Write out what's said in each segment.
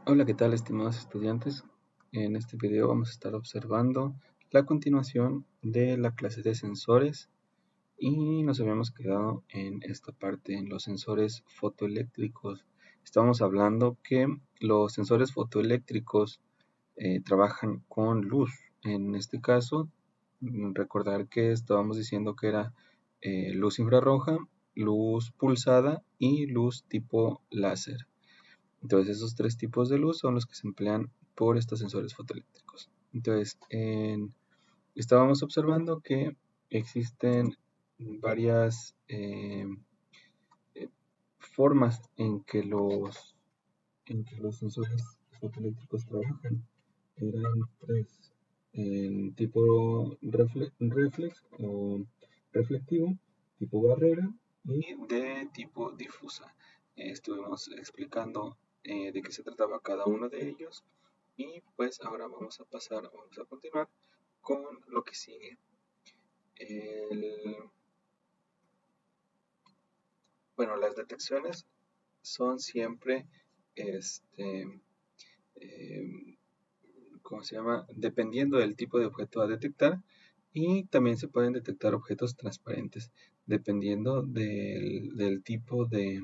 Hola, ¿qué tal, estimados estudiantes? En este video vamos a estar observando la continuación de la clase de sensores y nos habíamos quedado en esta parte, en los sensores fotoeléctricos. Estábamos hablando que los sensores fotoeléctricos trabajan con luz. En este caso, recordar que estábamos diciendo que era luz infrarroja, luz pulsada y luz tipo láser. Entonces, esos tres tipos de luz son los que se emplean por estos sensores fotoeléctricos. Entonces, estábamos observando que existen varias formas en que los sensores fotoeléctricos trabajan. Eran tres: en tipo reflex o reflectivo, tipo barrera y de tipo difusa. Estuvimos explicando de qué se trataba cada uno de ellos y pues ahora vamos a continuar con lo que sigue. Bueno, las detecciones son siempre, este, eh, ¿cómo se llama? Dependiendo del tipo de objeto a detectar, y también se pueden detectar objetos transparentes, dependiendo del tipo de,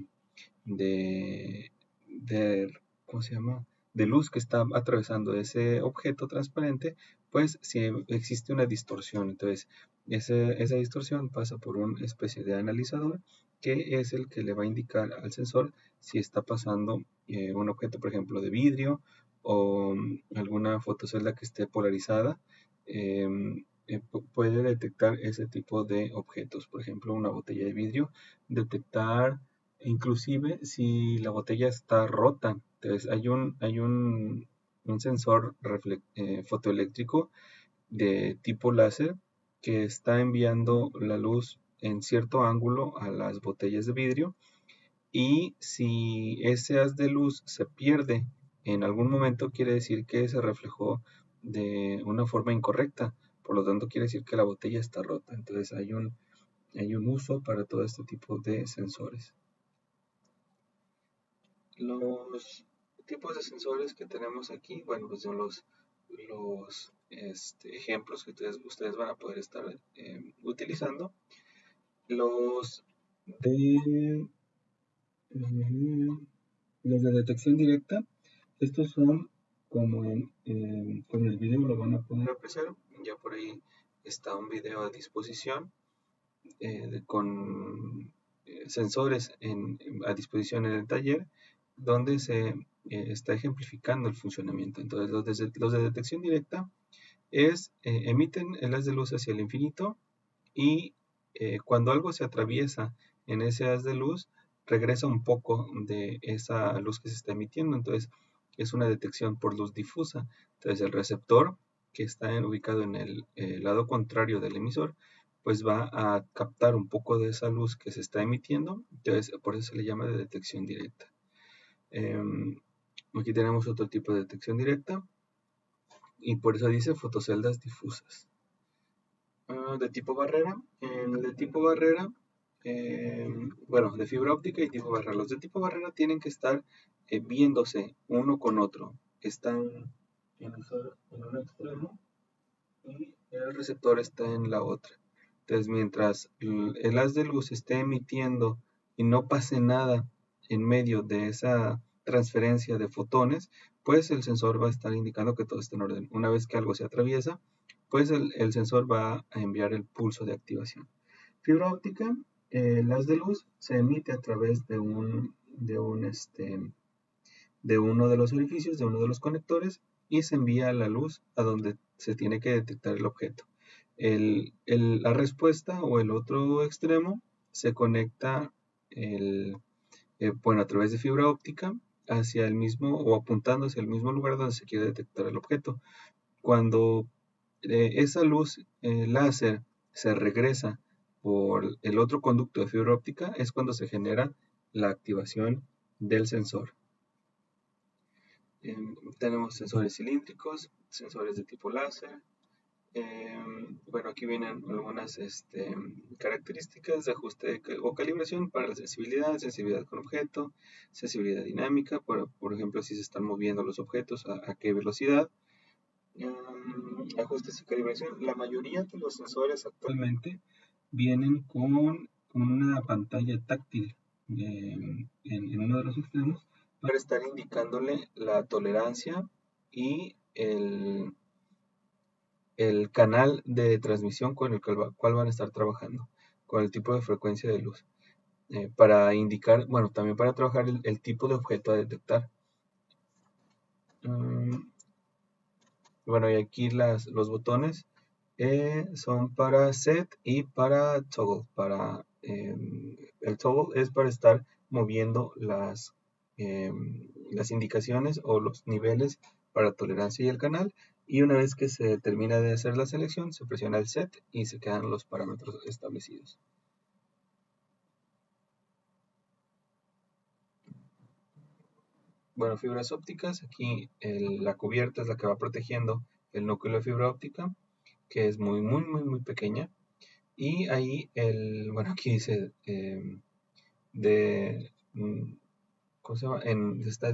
¿cómo se llama? De luz que está atravesando ese objeto transparente, pues si existe una distorsión. Entonces, esa distorsión pasa por una especie de analizador que es el que le va a indicar al sensor si está pasando un objeto, por ejemplo, de vidrio o alguna fotocelda que esté polarizada. Puede detectar ese tipo de objetos, por ejemplo, una botella de vidrio, detectar inclusive si la botella está rota. Entonces hay un sensor fotoeléctrico de tipo láser que está enviando la luz en cierto ángulo a las botellas de vidrio, y si ese haz de luz se pierde en algún momento, quiere decir que se reflejó de una forma incorrecta. Por lo tanto, quiere decir que la botella está rota. Entonces hay un uso para todo este tipo de sensores. Los tipos de sensores que tenemos aquí, bueno, pues son los ejemplos que ustedes van a poder estar utilizando. Los de, eh, los de detección directa, estos son como con el video lo van a poder apreciar. Ya por ahí está un video a disposición con sensores a disposición en el taller, donde se está ejemplificando el funcionamiento. Entonces, los de detección directa emiten el haz de luz hacia el infinito, y cuando algo se atraviesa en ese haz de luz, regresa un poco de esa luz que se está emitiendo. Entonces, es una detección por luz difusa. Entonces, el receptor, que está ubicado en el lado contrario del emisor, pues va a captar un poco de esa luz que se está emitiendo. Entonces, por eso se le llama de detección directa. Aquí tenemos otro tipo de detección directa, y por eso dice fotoceldas difusas. De tipo barrera. En el de tipo barrera, bueno, de fibra óptica y tipo barrera. Los de tipo barrera tienen que estar viéndose uno con otro. Están en un extremo y el receptor está en la otra. Entonces, mientras el haz de luz esté emitiendo y no pase nada en medio de esa transferencia de fotones, pues el sensor va a estar indicando que todo está en orden. Una vez que algo se atraviesa, pues el sensor va a enviar el pulso de activación. Fibra óptica, el haz de luz se emite a través de uno de los orificios, de uno de los conectores, y se envía la luz a donde se tiene que detectar el objeto. La respuesta o el otro extremo se conecta a través de fibra óptica hacia el mismo, o apuntando hacia el mismo lugar donde se quiere detectar el objeto. Cuando esa luz láser se regresa por el otro conducto de fibra óptica, es cuando se genera la activación del sensor. Tenemos sensores cilíndricos, sensores de tipo láser, Bueno, aquí vienen algunas características de ajuste o calibración para la sensibilidad, sensibilidad con objeto, sensibilidad dinámica, por ejemplo, si se están moviendo los objetos, a qué velocidad. Ajustes y calibración. La mayoría de los sensores actualmente vienen con una pantalla táctil en uno de los extremos para estar indicándole la tolerancia y el canal de transmisión con el cual van a estar trabajando, con el tipo de frecuencia de luz. Para indicar, bueno, también para trabajar el tipo de objeto a detectar. Bueno, y aquí los botones son para set y para toggle. El toggle es para estar moviendo las indicaciones o los niveles para tolerancia y el canal. Y una vez que se termina de hacer la selección, se presiona el set y se quedan los parámetros establecidos. Bueno, fibras ópticas, aquí la cubierta es la que va protegiendo el núcleo de fibra óptica, que es muy, muy, muy, muy pequeña. Y ahí, bueno, aquí dice ¿cómo se llama? Está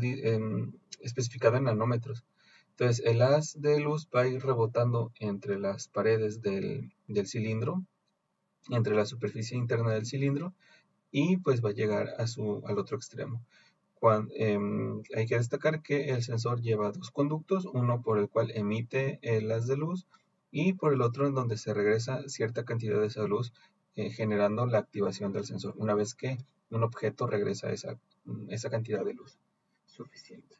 especificado en nanómetros. Entonces, el haz de luz va a ir rebotando entre las paredes del cilindro, entre la superficie interna del cilindro, y pues va a llegar al otro extremo. Hay que destacar que el sensor lleva dos conductos, uno por el cual emite el haz de luz y por el otro en donde se regresa cierta cantidad de esa luz, generando la activación del sensor una vez que un objeto regresa esa cantidad de luz suficiente.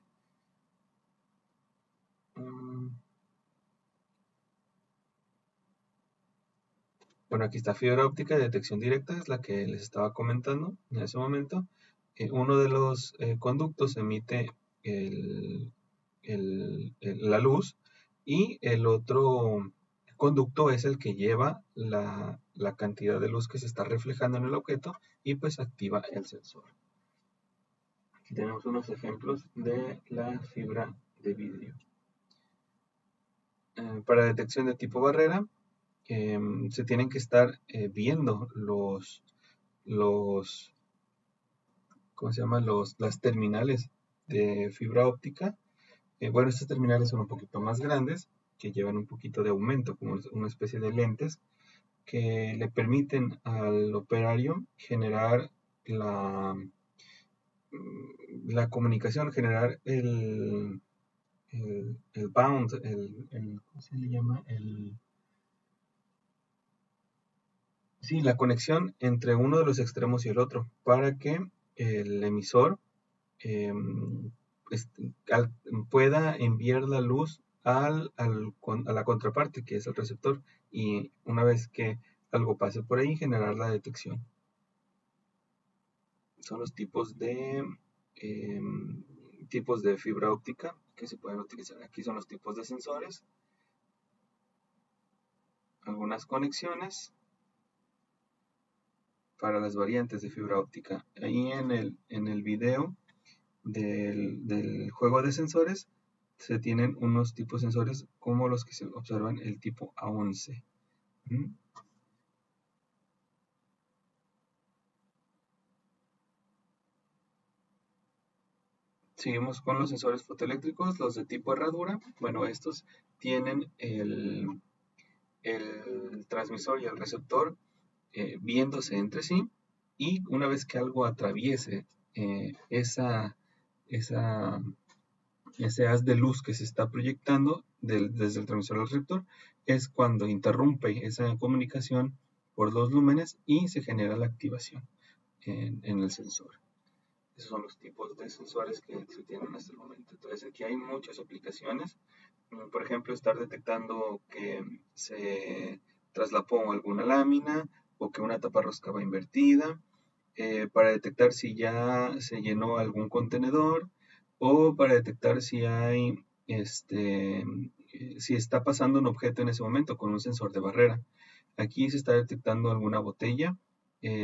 Bueno, aquí está fibra óptica de detección directa, es la que les estaba comentando en ese momento. Uno de los conductos emite la luz y el otro conducto es el que lleva la cantidad de luz que se está reflejando en el objeto y pues activa el sensor. Aquí tenemos unos ejemplos de la fibra de vidrio. Para detección de tipo barrera, se tienen que estar viendo ¿cómo se llama? Las terminales de fibra óptica. Bueno, estas terminales son un poquito más grandes, que llevan un poquito de aumento, como una especie de lentes, que le permiten al operario generar la comunicación, generar el bound, ¿cómo se le llama? Sí, la conexión entre uno de los extremos y el otro, para que el emisor pues, pueda enviar la luz a la contraparte, que es el receptor, y una vez que algo pase por ahí, generar la detección. Son los tipos de fibra óptica que se pueden utilizar. Aquí son los tipos de sensores, algunas conexiones para las variantes de fibra óptica. Ahí en el video del juego de sensores se tienen unos tipos de sensores como los que se observan el tipo A11. Seguimos con los sensores fotoeléctricos, los de tipo herradura. Bueno, estos tienen el transmisor y el receptor viéndose entre sí, y una vez que algo atraviese ese haz de luz que se está proyectando desde el transmisor al receptor, es cuando interrumpe esa comunicación por los lúmenes y se genera la activación en el sensor. Esos son los tipos de sensores que se tienen hasta el momento. Entonces aquí hay muchas aplicaciones. Por ejemplo, estar detectando que se traslapó alguna lámina o que una taparrosca va invertida, para detectar si ya se llenó algún contenedor, o para detectar si si está pasando un objeto en ese momento con un sensor de barrera. Aquí se está detectando alguna botella.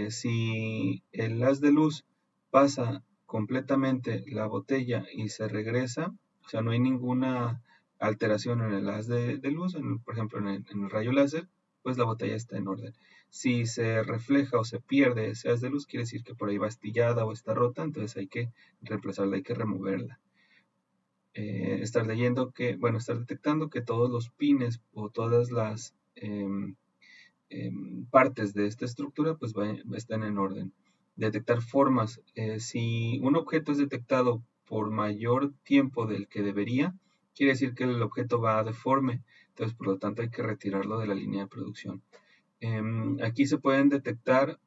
Si el haz de luz pasa completamente la botella y se regresa, o sea, no hay ninguna alteración en el haz de luz, por ejemplo en el rayo láser, pues la botella está en orden. Si se refleja o se pierde ese haz de luz, quiere decir que por ahí va astillada o está rota, entonces hay que reemplazarla, hay que removerla. Estar leyendo que, bueno, estar detectando que todos los pines o todas las partes de esta estructura pues están en orden. Detectar formas. Si un objeto es detectado por mayor tiempo del que debería, quiere decir que el objeto va deforme, entonces por lo tanto hay que retirarlo de la línea de producción. Aquí se pueden detectar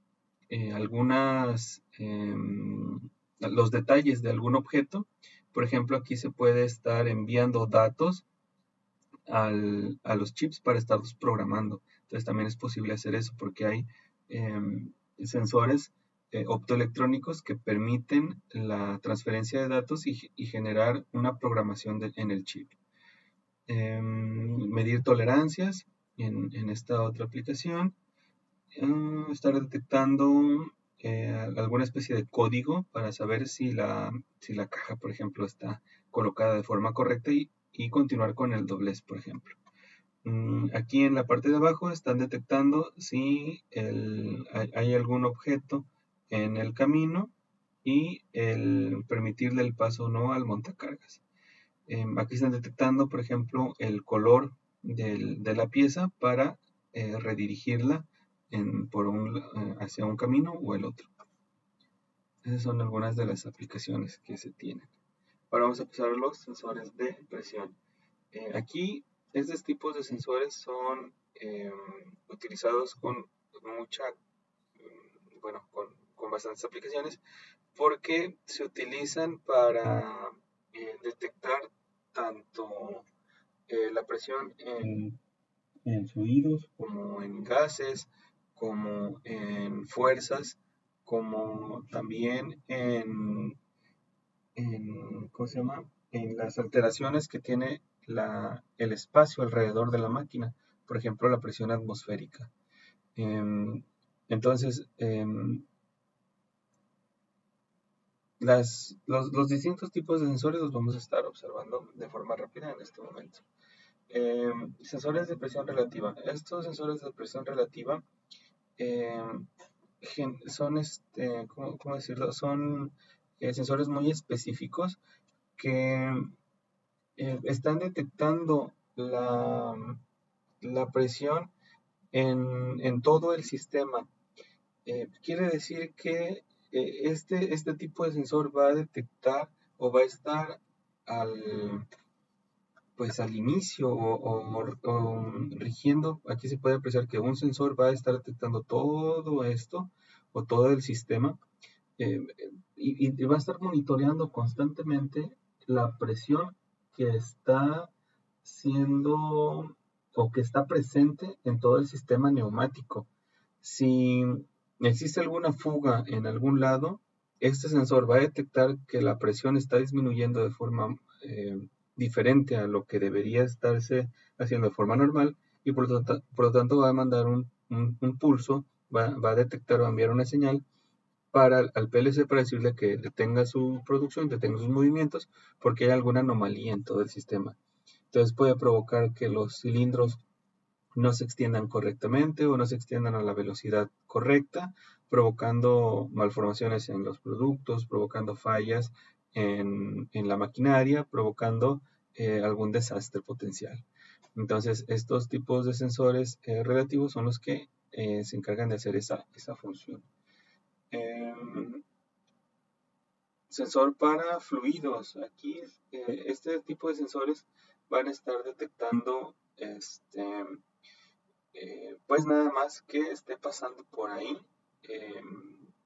los detalles de algún objeto. Por ejemplo, aquí se puede estar enviando datos a los chips para estarlos programando. Entonces también es posible hacer eso porque hay sensores optoelectrónicos que permiten la transferencia de datos y generar una programación en el chip. Medir tolerancias en esta otra aplicación. Estar detectando alguna especie de código para saber si la caja, por ejemplo, está colocada de forma correcta y continuar con el doblez, por ejemplo. Aquí en la parte de abajo están detectando si hay algún objeto en el camino y el permitirle el paso o no al montacargas. Aquí están detectando, por ejemplo, el color de la pieza para redirigirla hacia un camino o el otro. Esas son algunas de las aplicaciones que se tienen. Ahora vamos a pasar a los sensores de presión. Aquí estos tipos de sensores son utilizados con con bastantes aplicaciones porque se utilizan para detectar tanto la presión en fluidos como en gases, como en fuerzas, como también ¿cómo se llama? En las alteraciones que tiene el espacio alrededor de la máquina, por ejemplo, la presión atmosférica. Entonces, los distintos tipos de sensores los vamos a estar observando de forma rápida en este momento. Sensores de presión relativa. Estos sensores de presión relativa son, ¿cómo decirlo? Son sensores muy específicos que están detectando la presión en todo el sistema. Quiere decir que este tipo de sensor va a detectar o va a estar al inicio o rigiendo. Aquí se puede apreciar que un sensor va a estar detectando todo esto o todo el sistema eh, y va a estar monitoreando constantemente la presión que está siendo o que está presente en todo el sistema neumático. Si existe alguna fuga en algún lado, este sensor va a detectar que la presión está disminuyendo de forma diferente a lo que debería estarse haciendo de forma normal y por lo tanto va a mandar un pulso, va a detectar o a enviar una señal al PLC para decirle que detenga su producción, detenga sus movimientos, porque hay alguna anomalía en todo el sistema. Entonces puede provocar que los cilindros no se extiendan correctamente o no se extiendan a la velocidad correcta, provocando malformaciones en los productos, provocando fallas en la maquinaria, provocando algún desastre potencial. Entonces, estos tipos de sensores relativos son los que se encargan de hacer esa función. Sensor para fluidos. Aquí este tipo de sensores van a estar detectando pues nada más que esté pasando por ahí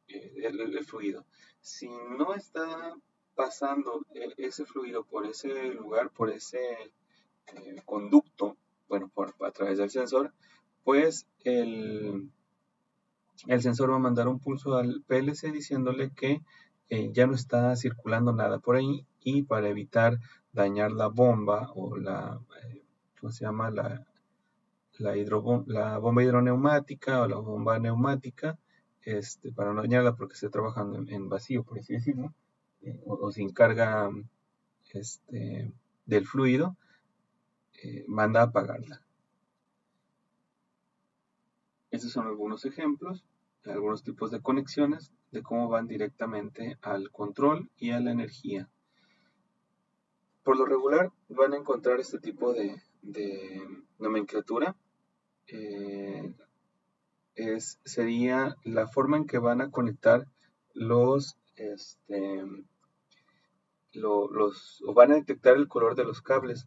el fluido. Si no está pasando ese fluido por ese lugar, por ese conducto, bueno, a través del sensor, pues el sensor va a mandar un pulso al PLC diciéndole que ya no está circulando nada por ahí y para evitar dañar la bomba o ¿cómo se llama? La bomba hidroneumática o la bomba neumática, para no dañarla porque esté trabajando en vacío, por así decirlo, o sin carga del fluido, manda a apagarla. Estos son algunos ejemplos, algunos tipos de conexiones de cómo van directamente al control y a la energía. Por lo regular van a encontrar este tipo de nomenclatura. Sería la forma en que van a conectar o van a detectar el color de los cables.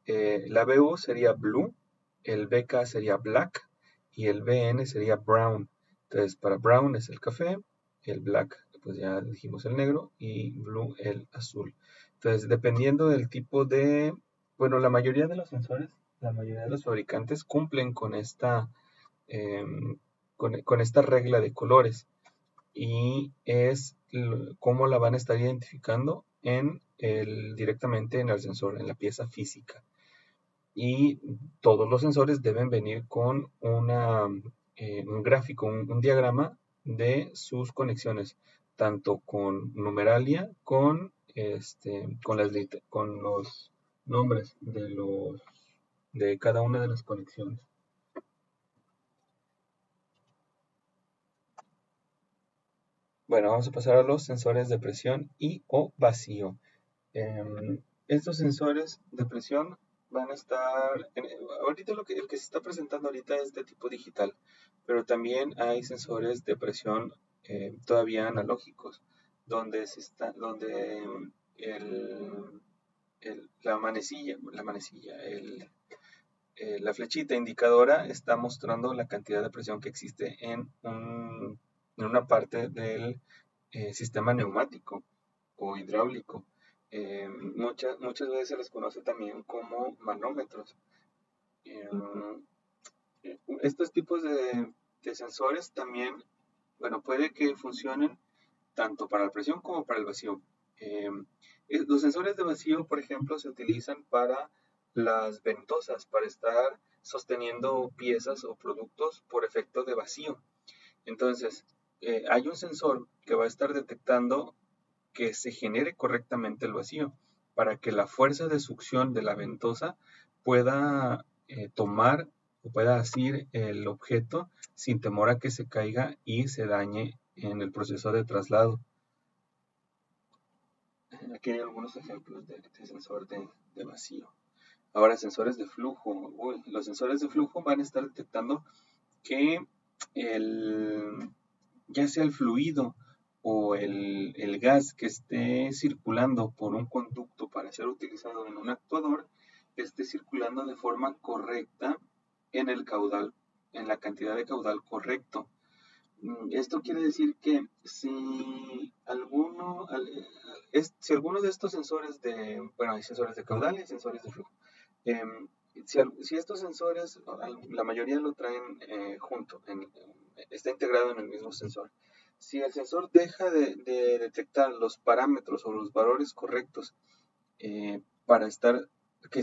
La BU sería blue, el BK sería black y el BN sería brown. Entonces, para brown es el café, el black, pues ya dijimos el negro, y blue el azul. Entonces, dependiendo del tipo de, bueno, la mayoría de los sensores, la mayoría de los fabricantes cumplen con em, con esta regla de colores y es cómo la van a estar identificando directamente en el sensor, en la pieza física. Y todos los sensores deben venir con un gráfico, un diagrama de sus conexiones, tanto con numeralia, con los nombres de cada una de las conexiones. Bueno, vamos a pasar a los sensores de presión y o vacío. Estos sensores de presión van a estar, ahorita el que se está presentando ahorita es de tipo digital, pero también hay sensores de presión todavía analógicos, donde la flechita indicadora está mostrando la cantidad de presión que existe en una parte del sistema neumático o hidráulico. Muchas veces se les conoce también como manómetros. Eh, Estos tipos de sensores también, bueno, puede que funcionen tanto para la presión como para el vacío. Eh, los sensores de vacío, por ejemplo, se utilizan para las ventosas, para estar sosteniendo piezas o productos por efecto de vacío. Entonces, hay un sensor que va a estar detectando que se genere correctamente el vacío para que la fuerza de succión de la ventosa pueda tomar o pueda asir el objeto sin temor a que se caiga y se dañe en el proceso de traslado. Aquí hay algunos ejemplos de sensor de vacío. Ahora, sensores de flujo. Los sensores de flujo van a estar detectando que ya sea el fluido o el gas que esté circulando por un conducto para ser utilizado en un actuador, esté circulando de forma correcta en el caudal, en la cantidad de caudal correcto. Esto quiere decir que si alguno de estos sensores bueno, hay sensores de caudal y sensores de flujo. Em, si estos sensores, la mayoría lo traen junto, está integrado en el mismo sensor. Si el sensor deja de detectar los parámetros o los valores correctos que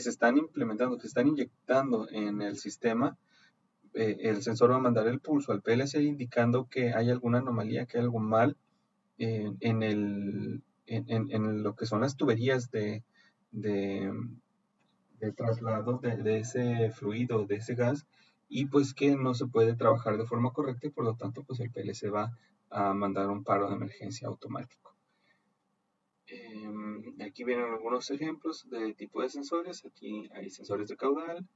se están implementando, que se están inyectando en el sistema, el sensor va a mandar el pulso al PLC indicando que hay alguna anomalía, que hay algo mal en lo que son las tuberías de, de traslado de ese fluido, de ese gas, y pues que no se puede trabajar de forma correcta y por lo tanto pues el PLC va a mandar un paro de emergencia automático. Aquí vienen algunos ejemplos de tipo de sensores. Aquí hay sensores de caudal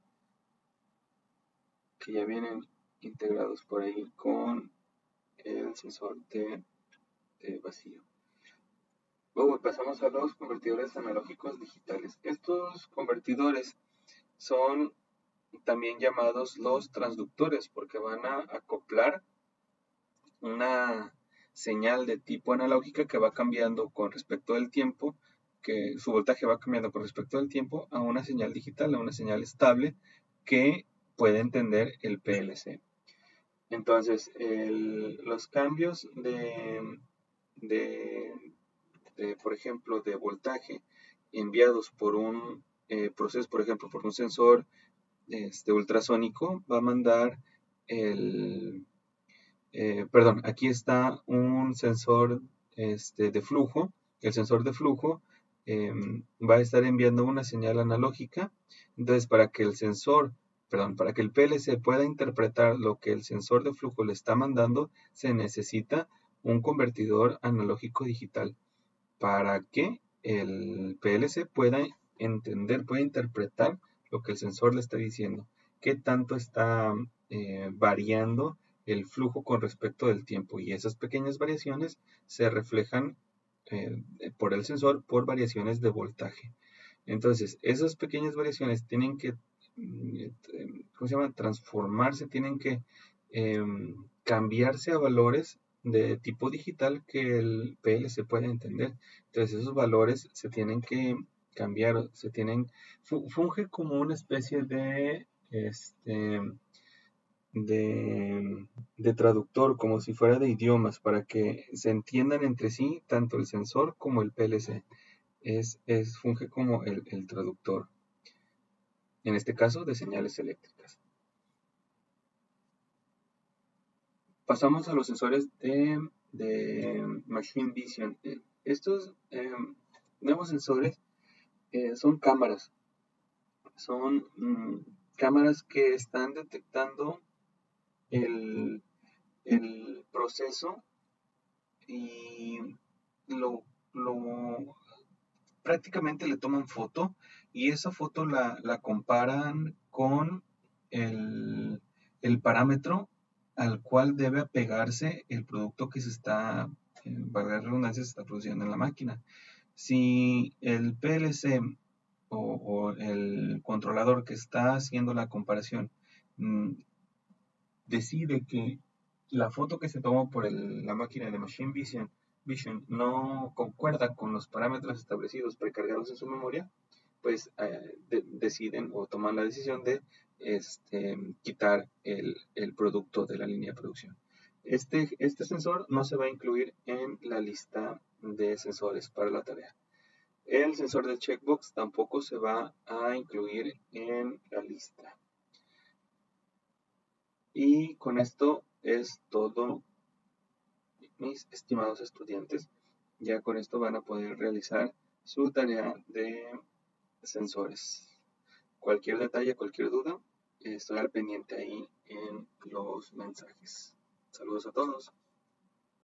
que ya vienen integrados por ahí con el sensor de vacío. Luego pasamos a los convertidores analógicos digitales. Estos convertidores son también llamados los transductores porque van a acoplar una señal de tipo analógica que va cambiando con respecto del tiempo, que su voltaje va cambiando con respecto del tiempo a una señal digital, a una señal estable que puede entender el PLC. Entonces, los cambios por ejemplo, de voltaje enviados por un proceso, por ejemplo, por un sensor ultrasónico, va a mandar aquí está un sensor de flujo. El sensor de flujo va a estar enviando una señal analógica. Entonces, para que el PLC pueda interpretar lo que el sensor de flujo le está mandando, se necesita un convertidor analógico digital para que el PLC pueda entender, pueda interpretar lo que el sensor le está diciendo, qué tanto está variando el flujo con respecto del tiempo, y esas pequeñas variaciones se reflejan por el sensor por variaciones de voltaje. Entonces, esas pequeñas variaciones tienen que, ¿cómo se llama? Transformarse, tienen que cambiarse a valores de tipo digital que el PLC pueda entender. Entonces, esos valores se tienen que cambiar, funge como una especie de traductor, como si fuera de idiomas, para que se entiendan entre sí tanto el sensor como el PLC. Funge como el traductor, en este caso de señales eléctricas. Pasamos a los sensores de Machine Vision. Estos nuevos sensores son cámaras. Son cámaras que están detectando el proceso y lo prácticamente le toman foto, y esa foto la comparan con el parámetro al cual debe apegarse el producto que se está, valga la redundancia, se está produciendo en la máquina. Si el PLC o el controlador que está haciendo la comparación decide que la foto que se tomó por la máquina de Machine Vision no concuerda con los parámetros establecidos precargados en su memoria, pues deciden o toman la decisión de quitar el producto de la línea de producción. Este sensor no se va a incluir en la lista de sensores para la tarea. El sensor del checkbox tampoco se va a incluir en la lista. Y con esto es todo, mis estimados estudiantes. Ya con esto van a poder realizar su tarea de sensores. Cualquier detalle, cualquier duda, estoy al pendiente ahí en los mensajes. Saludos a todos.